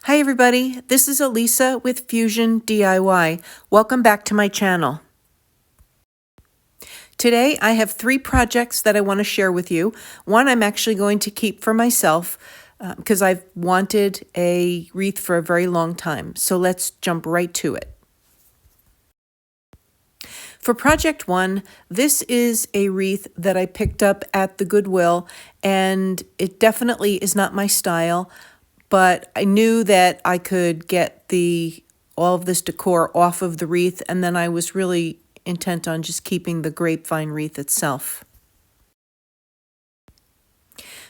Hi everybody, this is Elisa with FusionDIY. Welcome back to my channel. Today I have 3 projects that I want to share with you. One I'm actually going to keep for myself because I've wanted a wreath for a very long time. So let's jump right to it. For project 1, this is a wreath that I picked up at the Goodwill, and it definitely is not my style. But I knew that I could get all of this decor off of the wreath, and then I was really intent on just keeping the grapevine wreath itself.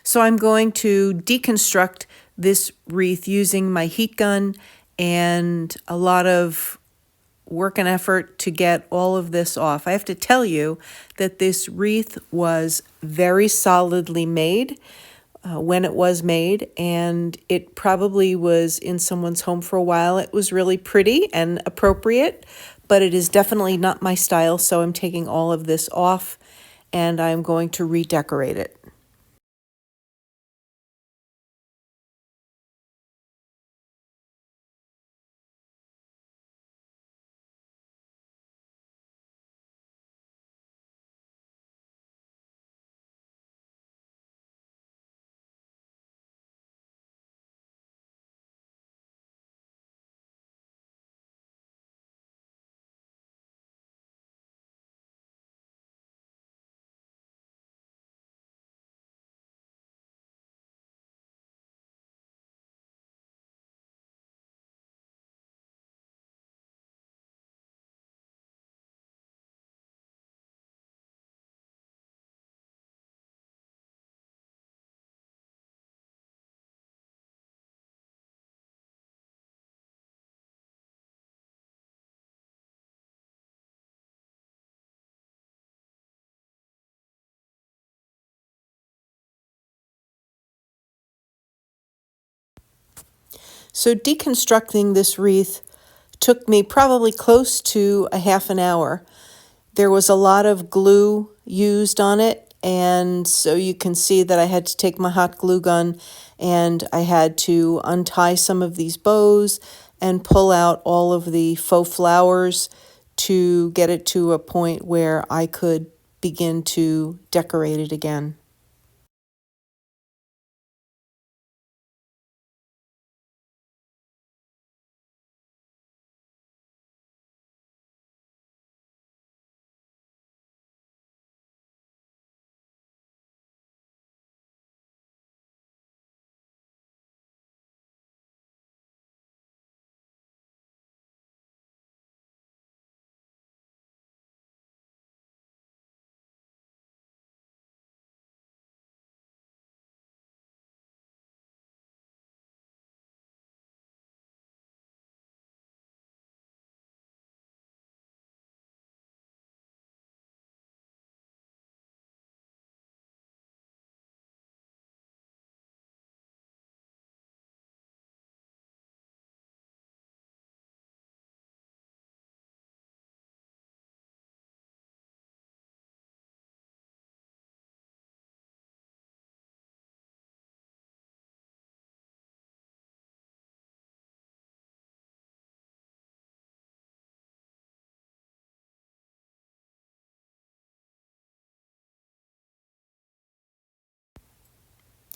So I'm going to deconstruct this wreath using my heat gun and a lot of work and effort to get all of this off. I have to tell you that this wreath was very solidly made. When it was made, and it probably was in someone's home for a while. It was really pretty and appropriate, but it is definitely not my style, so I'm taking all of this off and I'm going to redecorate it. So deconstructing this wreath took me probably close to a half an hour. There was a lot of glue used on it, and so you can see that I had to take my hot glue gun and I had to untie some of these bows and pull out all of the faux flowers to get it to a point where I could begin to decorate it again.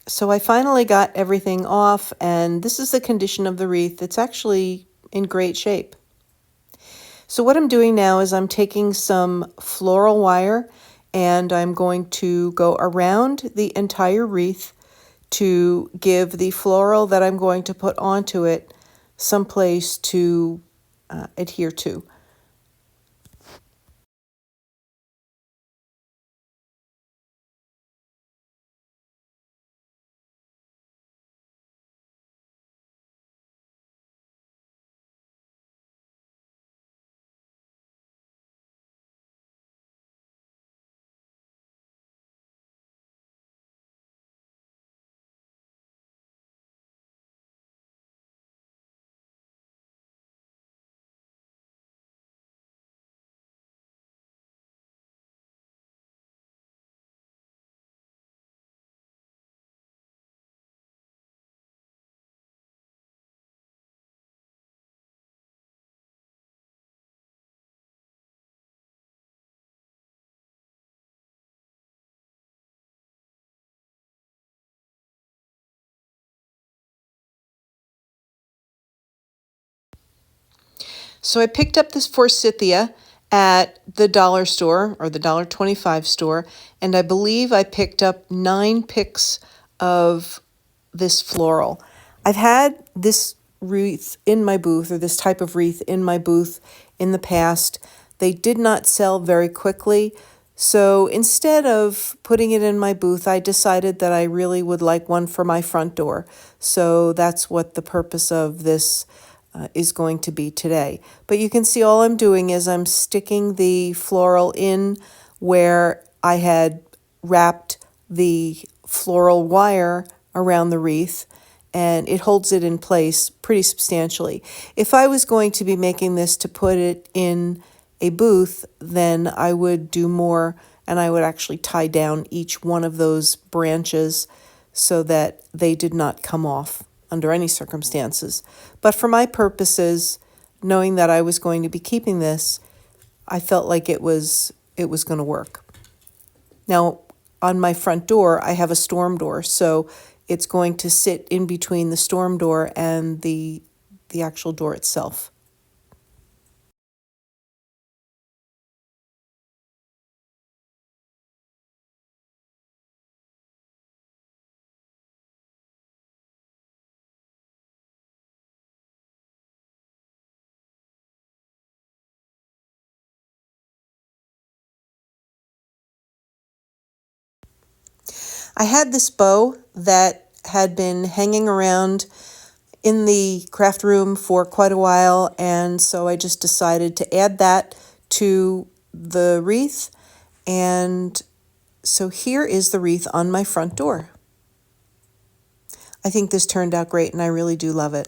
So I finally got everything off, and this is the condition of the wreath. It's actually in great shape. So what I'm doing now is I'm taking some floral wire and I'm going to go around the entire wreath to give the floral that I'm going to put onto it some place to adhere to. So I picked up this forsythia at the dollar store or the $1.25 store, and I believe I picked up 9 picks of this floral. I've had this wreath in my booth, or this type of wreath in my booth in the past. They did not sell very quickly, so instead of putting it in my booth, I decided that I really would like one for my front door. So that's what the purpose of this is going to be today. But you can see all I'm doing is I'm sticking the floral in where I had wrapped the floral wire around the wreath, and it holds it in place pretty substantially. If I was going to be making this to put it in a booth, then I would do more, and I would actually tie down each one of those branches so that they did not come off under any circumstances. But for my purposes, knowing that I was going to be keeping this, I felt like it was going to work. Now, on my front door, I have a storm door, so it's going to sit in between the storm door and the actual door itself. I had this bow that had been hanging around in the craft room for quite a while, and so I just decided to add that to the wreath, and so here is the wreath on my front door. I think this turned out great, and I really do love it.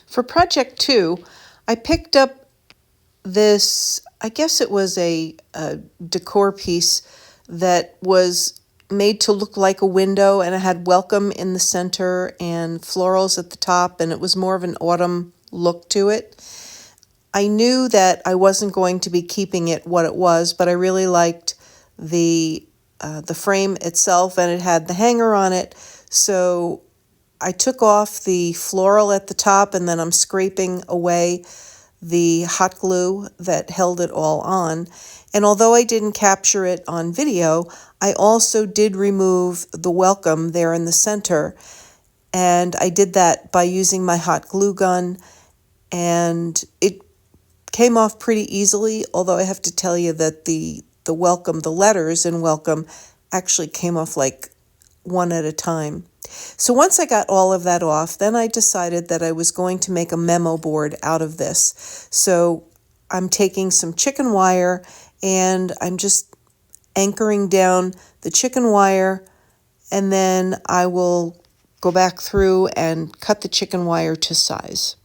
For project 2, I picked up this, I guess it was a decor piece that was made to look like a window, and it had welcome in the center and florals at the top, and it was more of an autumn look to it. I knew that I wasn't going to be keeping it what it was, but I really liked the frame itself, and it had the hanger on it. So I took off the floral at the top, and then I'm scraping away the hot glue that held it all on. And although I didn't capture it on video, I also did remove the welcome there in the center. And I did that by using my hot glue gun, and it came off pretty easily, although I have to tell you that the welcome, the letters in welcome, actually came off like one at a time. So once I got all of that off, then I decided that I was going to make a memo board out of this. So I'm taking some chicken wire, and I'm just anchoring down the chicken wire, and then I will go back through and cut the chicken wire to size.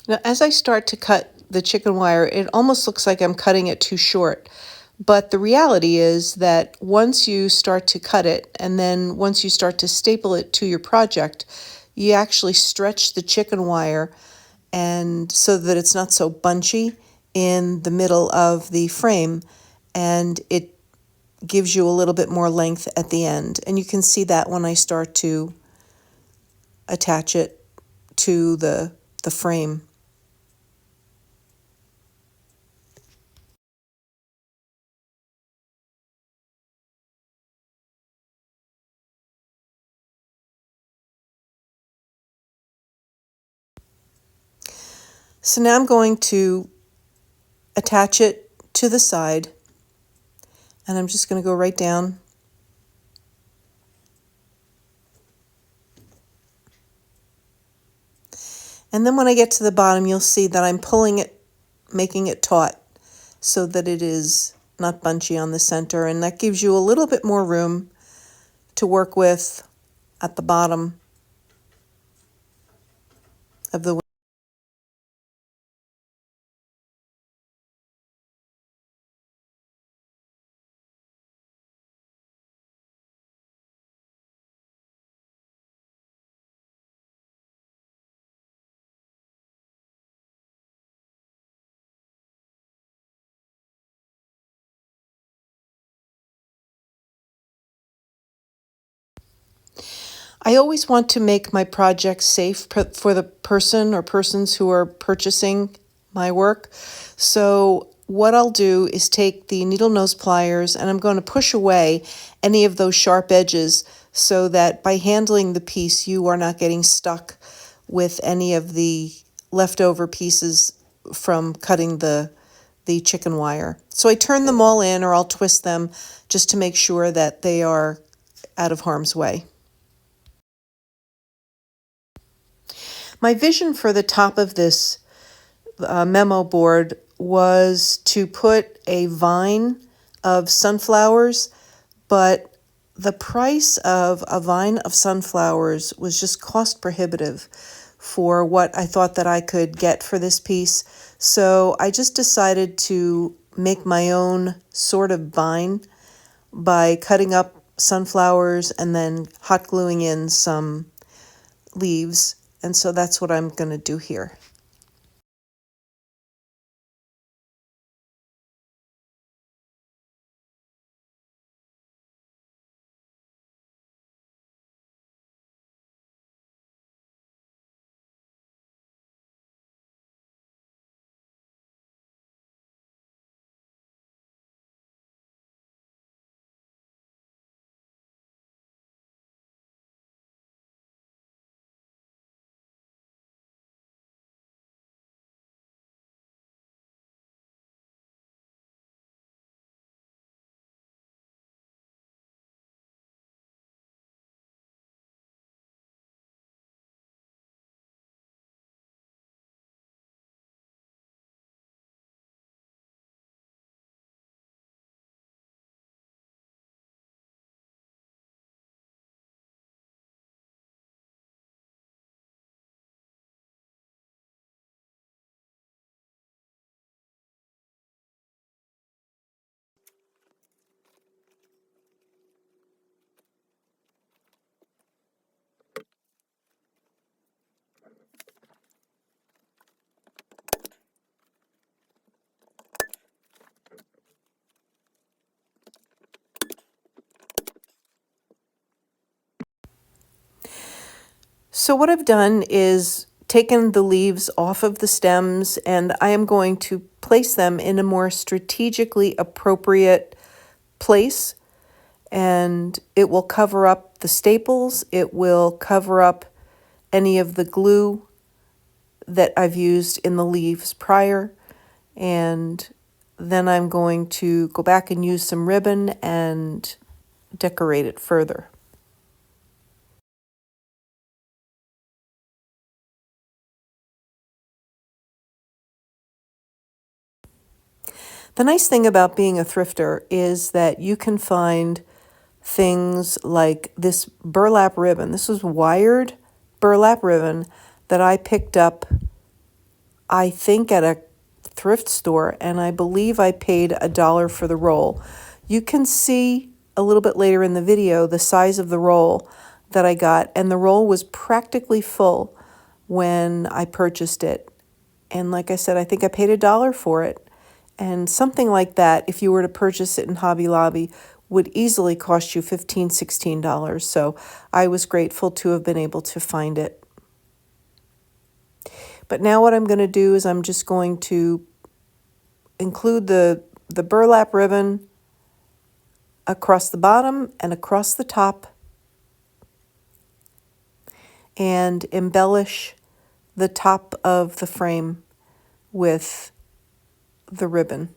Now, as I start to cut the chicken wire, it almost looks like I'm cutting it too short. But the reality is that once you start to cut it, and then once you start to staple it to your project, you actually stretch the chicken wire, and so that it's not so bunchy in the middle of the frame, and it gives you a little bit more length at the end. And you can see that when I start to attach it to the frame. So now I'm going to attach it to the side, and I'm just going to go right down. And then when I get to the bottom, you'll see that I'm pulling it, making it taut so that it is not bunchy on the center, and that gives you a little bit more room to work with at the bottom of the. I always want to make my projects safe for the person or persons who are purchasing my work. So what I'll do is take the needle nose pliers and I'm going to push away any of those sharp edges so that by handling the piece you are not getting stuck with any of the leftover pieces from cutting the chicken wire. So I turn them all in, or I'll twist them just to make sure that they are out of harm's way. My vision for the top of this memo board was to put a vine of sunflowers, but the price of a vine of sunflowers was just cost prohibitive for what I thought that I could get for this piece. So I just decided to make my own sort of vine by cutting up sunflowers and then hot gluing in some leaves. And so that's what I'm going to do here. So what I've done is taken the leaves off of the stems, and I am going to place them in a more strategically appropriate place, and it will cover up the staples. It will cover up any of the glue that I've used in the leaves prior, and then I'm going to go back and use some ribbon and decorate it further. The nice thing about being a thrifter is that you can find things like this burlap ribbon. This was wired burlap ribbon that I picked up, I think, at a thrift store, and I believe I paid $1 for the roll. You can see a little bit later in the video the size of the roll that I got, and the roll was practically full when I purchased it. And like I said, I think I paid $1 for it. And something like that, if you were to purchase it in Hobby Lobby, would easily cost you $15, $16. So I was grateful to have been able to find it. But now what I'm going to do is I'm just going to include the burlap ribbon across the bottom and across the top and embellish the top of the frame with the ribbon.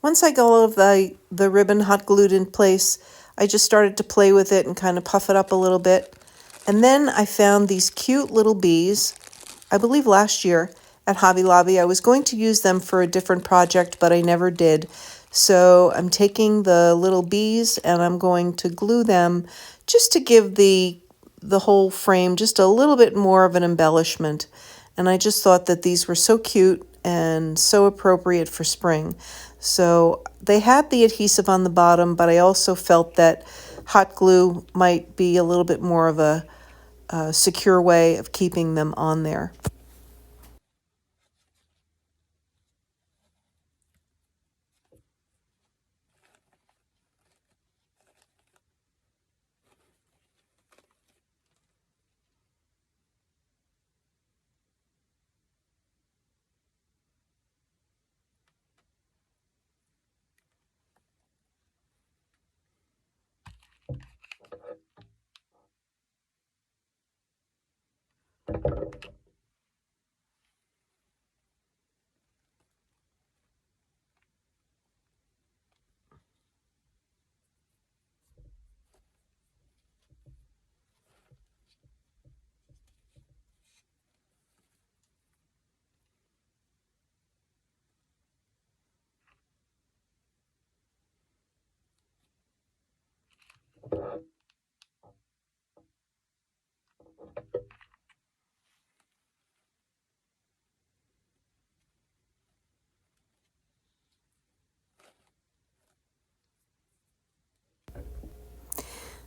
Once I got all of the ribbon hot glued in place, I just started to play with it and kind of puff it up a little bit. And then I found these cute little bees, I believe last year at Hobby Lobby. I was going to use them for a different project, but I never did. So I'm taking the little bees and I'm going to glue them just to give the whole frame just a little bit more of an embellishment. And I just thought that these were so cute and so appropriate for spring. So they had the adhesive on the bottom, but I also felt that hot glue might be a little bit more of a secure way of keeping them on there.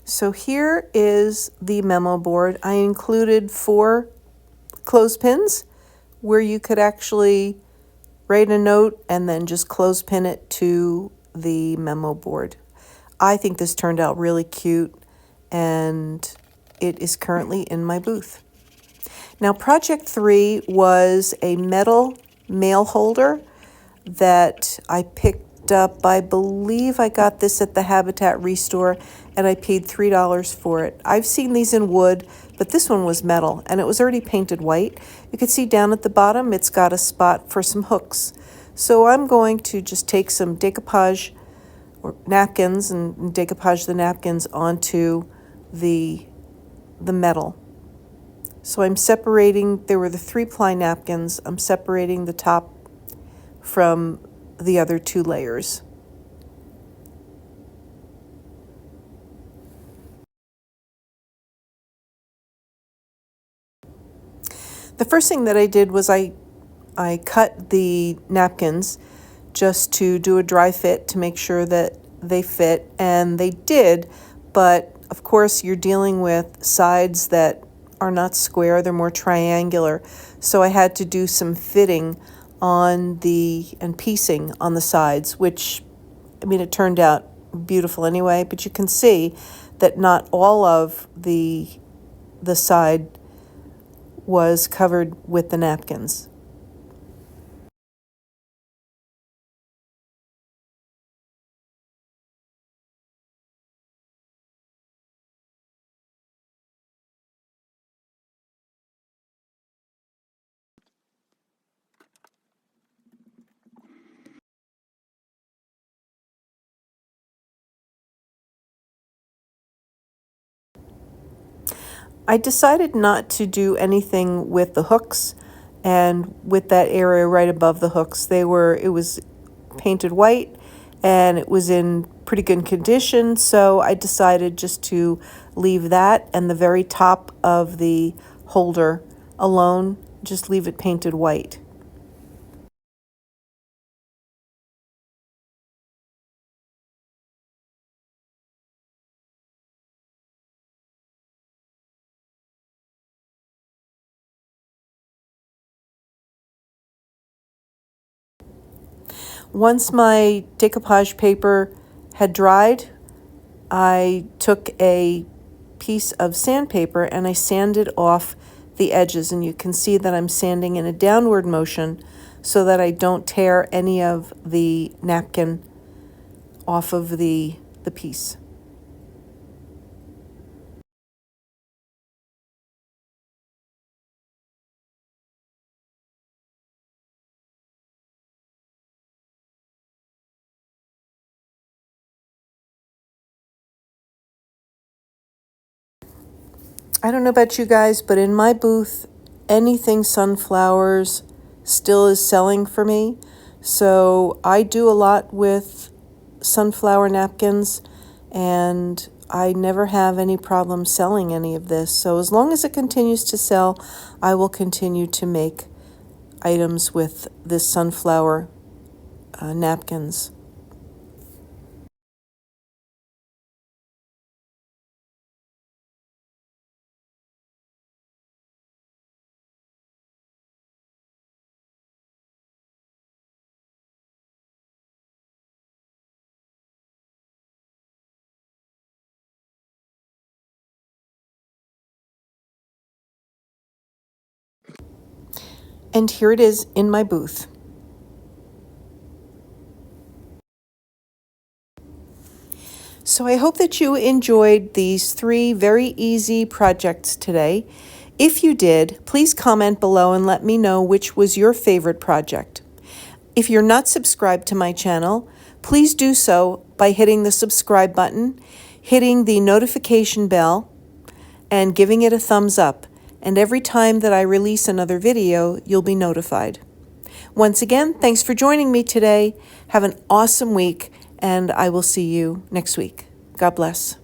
So here is the memo board. I included 4 clothespins where you could actually write a note and then just clothespin it to the memo board. I think this turned out really cute and it is currently in my booth. Now, project 3 was a metal mail holder that I picked up. I believe I got this at the Habitat Restore and I paid $3 for it. I've seen these in wood, but this one was metal and it was already painted white. You can see down at the bottom it's got a spot for some hooks. So I'm going to just take some decoupage or napkins and decoupage the napkins onto the metal. So I'm separating, there were the 3-ply napkins, I'm separating the top from the other 2 layers. The first thing that I did was I cut the napkins just to do a dry fit to make sure that they fit, and they did, but of course you're dealing with sides that are not square, they're more triangular. So I had to do some fitting on and piecing on the sides, which, I mean, it turned out beautiful anyway, but you can see that not all of the side was covered with the napkins. I decided not to do anything with the hooks and with that area right above the hooks. It was painted white and it was in pretty good condition, so I decided just to leave that and the very top of the holder alone, just leave it painted white. Once my decoupage paper had dried, I took a piece of sandpaper and I sanded off the edges, and you can see that I'm sanding in a downward motion so that I don't tear any of the napkin off of the piece. I don't know about you guys, but in my booth, anything sunflowers still is selling for me. So I do a lot with sunflower napkins, and I never have any problem selling any of this. So as long as it continues to sell, I will continue to make items with this sunflower napkins. And here it is in my booth. So I hope that you enjoyed these 3 very easy projects today. If you did, please comment below and let me know which was your favorite project. If you're not subscribed to my channel, please do so by hitting the subscribe button, hitting the notification bell, and giving it a thumbs up. And every time that I release another video, you'll be notified. Once again, thanks for joining me today. Have an awesome week, and I will see you next week. God bless.